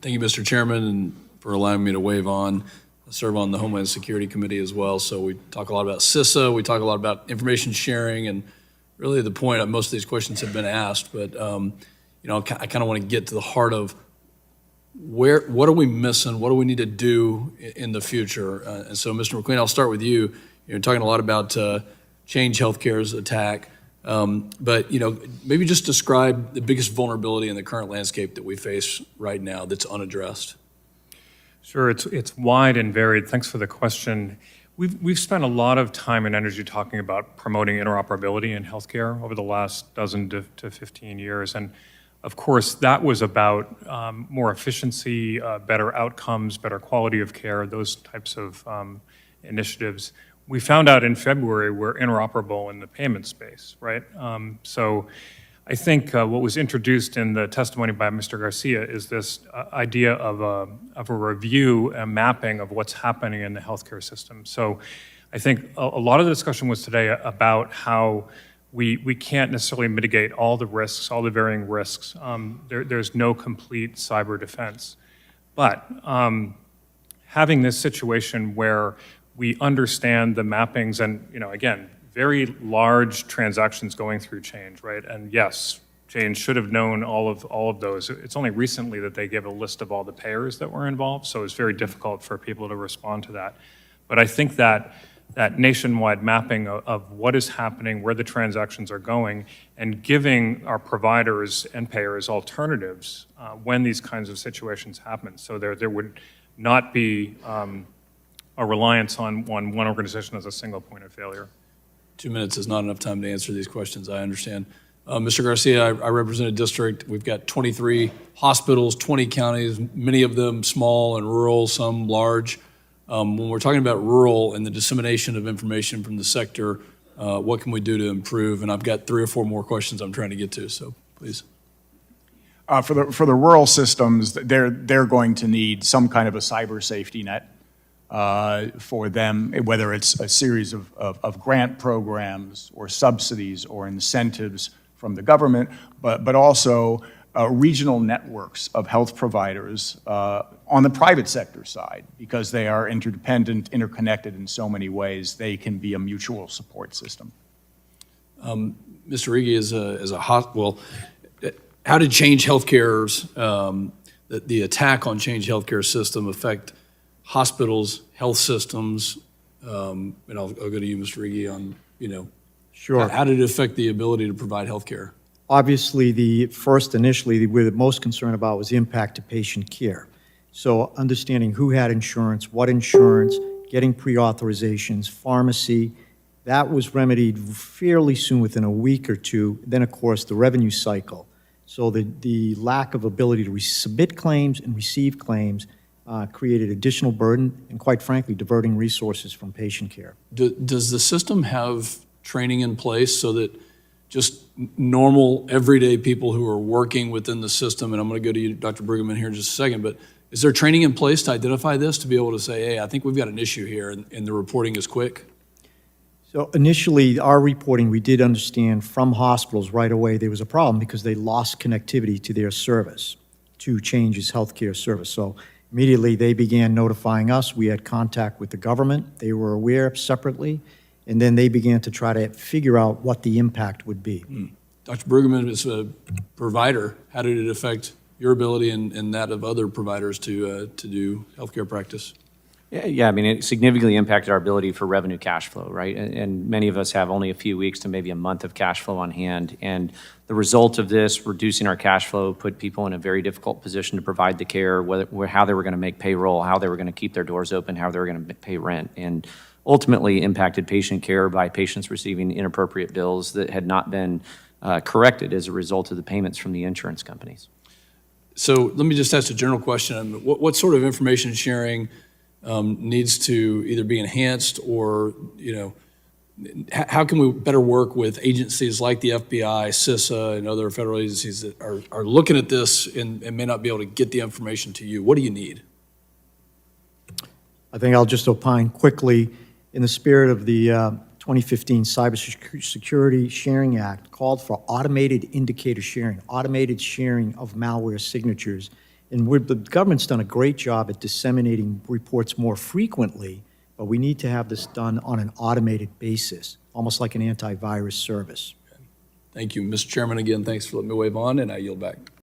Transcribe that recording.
Thank you, Mr. Chairman, and for allowing me to wave on. I serve on the Homeland Security Committee as well, so we talk a lot about CISA, we talk a lot about information sharing, and really the point of most of these questions have been asked, but I kind of want to get to the heart of what are we missing, what do we need to do in the future? And so, Mr. McQueen, I'll start with you. You're talking a lot about Change Healthcare's attack. But maybe just describe the biggest vulnerability in the current landscape that we face right now that's unaddressed. Sure, it's wide and varied. Thanks for the question. We've spent a lot of time and energy talking about promoting interoperability in healthcare over the last dozen to 15 years, and of course that was about more efficiency, better outcomes, better quality of care, those types of initiatives. We found out in February we're interoperable in the payment space, right? So I think what was introduced in the testimony by Mr. Garcia is this idea of a review, a mapping of what's happening in the healthcare system. So I think a lot of the discussion was today about how we can't necessarily mitigate all the risks, all the varying risks. There's no complete cyber defense. But having this situation where we understand the mappings and, again, very large transactions going through Change, right? And yes, Change should have known all of those. It's only recently that they gave a list of all the payers that were involved, so it's very difficult for people to respond to that. But I think that nationwide mapping of what is happening, where the transactions are going, and giving our providers and payers alternatives when these kinds of situations happen. So there would not be a reliance on one organization as a single point of failure. 2 minutes is not enough time to answer these questions, I understand. Mr. Garcia, I represent a district. We've got 23 hospitals, 20 counties, many of them small and rural, some large. When we're talking about rural and the dissemination of information from the sector, what can we do to improve? And I've got 3 or 4 more questions I'm trying to get to, so please. For the rural systems, they're going to need some kind of a cyber safety net for them, whether it's a series of grant programs or subsidies or incentives from the government, but also regional networks of health providers on the private sector side, because they are interdependent, interconnected in so many ways. They can be a mutual support system. Mr. Riggi, as a hospital, how did Change Healthcare's, the attack on Change Healthcare system affect hospitals, health systems, and I'll go to you, Mr. Riggi, on, Sure. How did it affect the ability to provide health care? Obviously, initially, we were the most concerned about was the impact to patient care. So understanding who had insurance, what insurance, getting pre-authorizations, pharmacy, that was remedied fairly soon, within a week or two. Then, of course, the revenue cycle. So the lack of ability to submit claims and receive claims created additional burden and, quite frankly, diverting resources from patient care. Does the system have training in place so that just normal, everyday people who are working within the system, and I'm going to go to you, Dr. Brueggemann, here in just a second, but is there training in place to identify this, to be able to say, hey, I think we've got an issue here, and the reporting is quick? So initially, our reporting, we did understand from hospitals right away there was a problem because they lost connectivity to their service, to Change's healthcare service. So immediately they began notifying us. We had contact with the government. They were aware separately, and then they began to try to figure out what the impact would be. Dr. Brueggemann, as a provider, how did it affect your ability and that of other providers to do healthcare practice? Yeah, I mean, it significantly impacted our ability for revenue cash flow, right? And many of us have only a few weeks to maybe a month of cash flow on hand. And the result of this, reducing our cash flow, put people in a very difficult position to provide the care, how they were going to make payroll, how they were going to keep their doors open, how they were going to pay rent, and ultimately impacted patient care by patients receiving inappropriate bills that had not been corrected as a result of the payments from the insurance companies. So let me just ask a general question. What sort of information sharing needs to either be enhanced, or how can we better work with agencies like the FBI, CISA, and other federal agencies that are looking at this and may not be able to get the information to you? What do you need? I think I'll just opine quickly. In the spirit of the 2015 Cybersecurity Sharing Act, called for automated indicator sharing, automated sharing of malware signatures, And the government's done a great job at disseminating reports more frequently, but we need to have this done on an automated basis, almost like an antivirus service. Thank you. Mr. Chairman, again, thanks for letting me wave on, and I yield back.